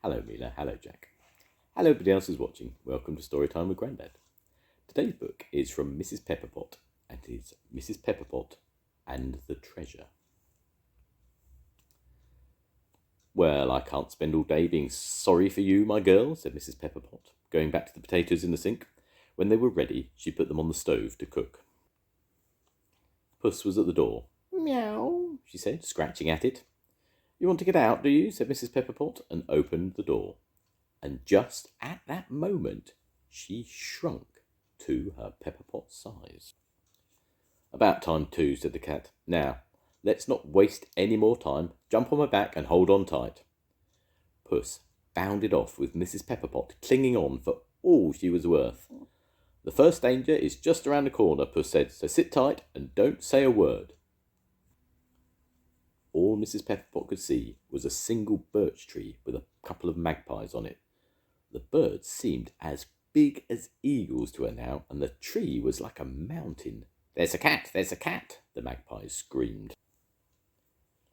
Hello Mila, hello Jack. Hello everybody else who's watching. Welcome to Storytime with Grandad. Today's book is from Mrs Pepperpot and it's Mrs Pepperpot and the Treasure. Well, I can't spend all day being sorry for you, my girl, said Mrs Pepperpot, going back to the potatoes in the sink. When they were ready, she put them on the stove to cook. Puss was at the door. Meow, she said, scratching at it. You want to get out, do you? Said Mrs Pepperpot, and opened the door. And just at that moment, she shrunk to her Pepperpot size. About time too, said the cat. Now, let's not waste any more time. Jump on my back and hold on tight. Puss bounded off with Mrs Pepperpot clinging on for all she was worth. The first danger is just around the corner, Puss said, so sit tight and don't say a word. All Mrs Pepperpot could see was a single birch tree with a couple of magpies on it. The birds seemed as big as eagles to her now, and the tree was like a mountain. There's a cat, the magpies screamed.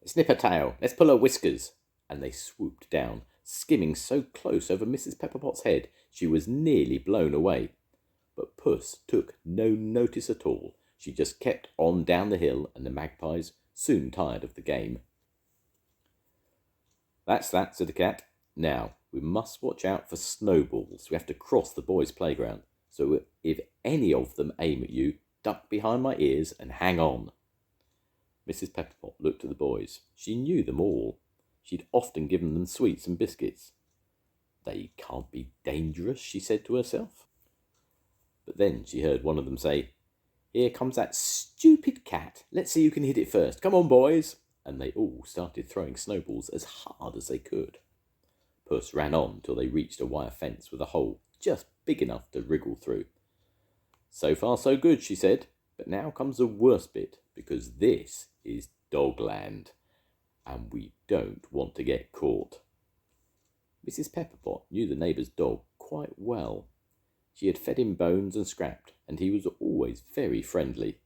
Let's snip her tail, let's pull her whiskers. And they swooped down, skimming so close over Mrs Pepperpot's head she was nearly blown away. But Puss took no notice at all. She just kept on down the hill, and the magpies soon tired of the game. That's that, said the cat. Now, we must watch out for snowballs. We have to cross the boys' playground. So if any of them aim at you, duck behind my ears and hang on. Mrs Pepperpot looked at the boys. She knew them all. She'd often given them sweets and biscuits. They can't be dangerous, she said to herself. But then she heard one of them say, Here comes that stupid cat. Let's see who can hit it first. Come on, boys. And they all started throwing snowballs as hard as they could. Puss ran on till they reached a wire fence with a hole just big enough to wriggle through. So far so good, she said, but now comes the worst bit, because this is Dogland, and we don't want to get caught. Mrs Pepperpot knew the neighbour's dog quite well. She had fed him bones and scrapped, and he was always very friendly.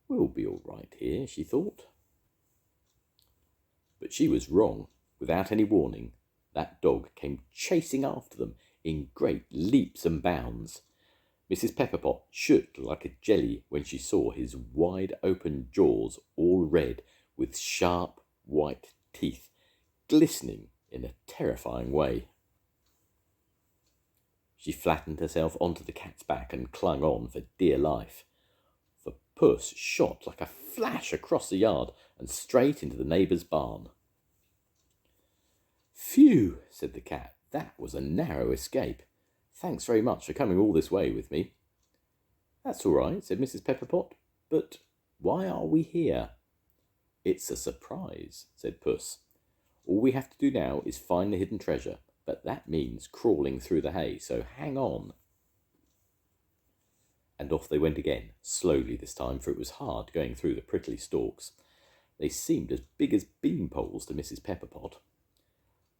We'll be all right here, she thought. But she was wrong. Without any warning, that dog came chasing after them in great leaps and bounds. Mrs Pepperpot shook like a jelly when she saw his wide-open jaws all red with sharp white teeth, glistening in a terrifying way. She flattened herself onto the cat's back and clung on for dear life. For Puss shot like a flash across the yard and straight into the neighbour's barn. Phew, said the cat, that was a narrow escape. Thanks very much for coming all this way with me. That's all right, said Mrs Pepperpot, but why are we here? It's a surprise, said Puss. All we have to do now is find the hidden treasure, but that means crawling through the hay, so hang on. And off they went again, slowly this time, for it was hard going through the prickly stalks. They seemed as big as bean poles to Mrs Pepperpot.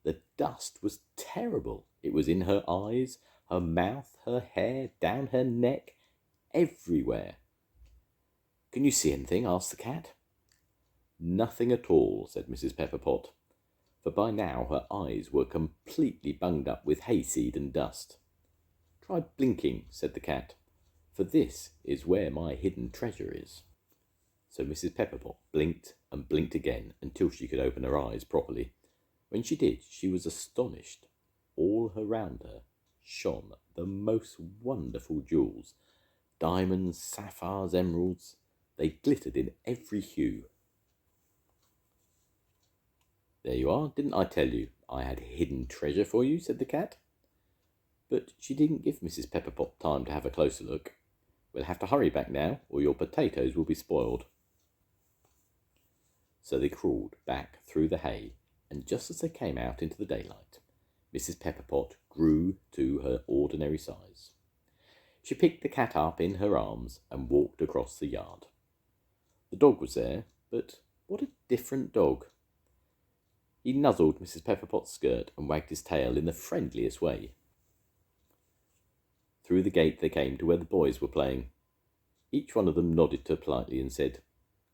The dust was terrible. It was in her eyes, her mouth, her hair, down her neck, everywhere. Can you see anything? Asked the cat. Nothing at all, said Mrs Pepperpot, for by now her eyes were completely bunged up with hayseed and dust. Try blinking, said the cat, for this is where my hidden treasure is. So Mrs Pepperpot blinked and blinked again until she could open her eyes properly. When she did, she was astonished. All around her shone the most wonderful jewels. Diamonds, sapphires, emeralds. They glittered in every hue. There you are, didn't I tell you I had hidden treasure for you, said the cat. But she didn't give Mrs Pepperpot time to have a closer look. We'll have to hurry back now, or your potatoes will be spoiled. So they crawled back through the hay, and just as they came out into the daylight, Mrs Pepperpot grew to her ordinary size. She picked the cat up in her arms and walked across the yard. The dog was there, but what a different dog. He nuzzled Mrs Pepperpot's skirt and wagged his tail in the friendliest way. Through the gate they came to where the boys were playing. Each one of them nodded to her politely and said,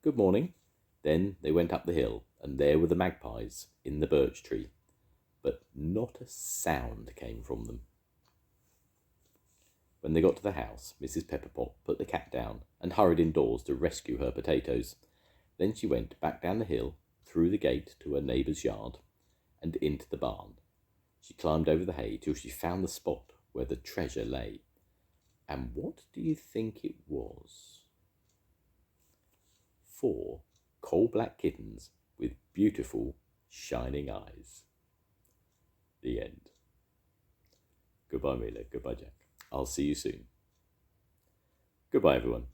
"Good morning." Then they went up the hill, and there were the magpies in the birch tree. but not a sound came from them. When they got to the house, Mrs. Pepperpot put the cat down and hurried indoors to rescue her potatoes. Then she went back down the hill, through the gate to her neighbour's yard, and into the barn. She climbed over the hay till she found the spot where the treasure lay. And what do you think it was? 4 coal-black kittens with beautiful, shining eyes. The end. Goodbye, Mila. Goodbye, Jack. I'll see you soon. Goodbye, everyone.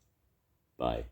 Bye.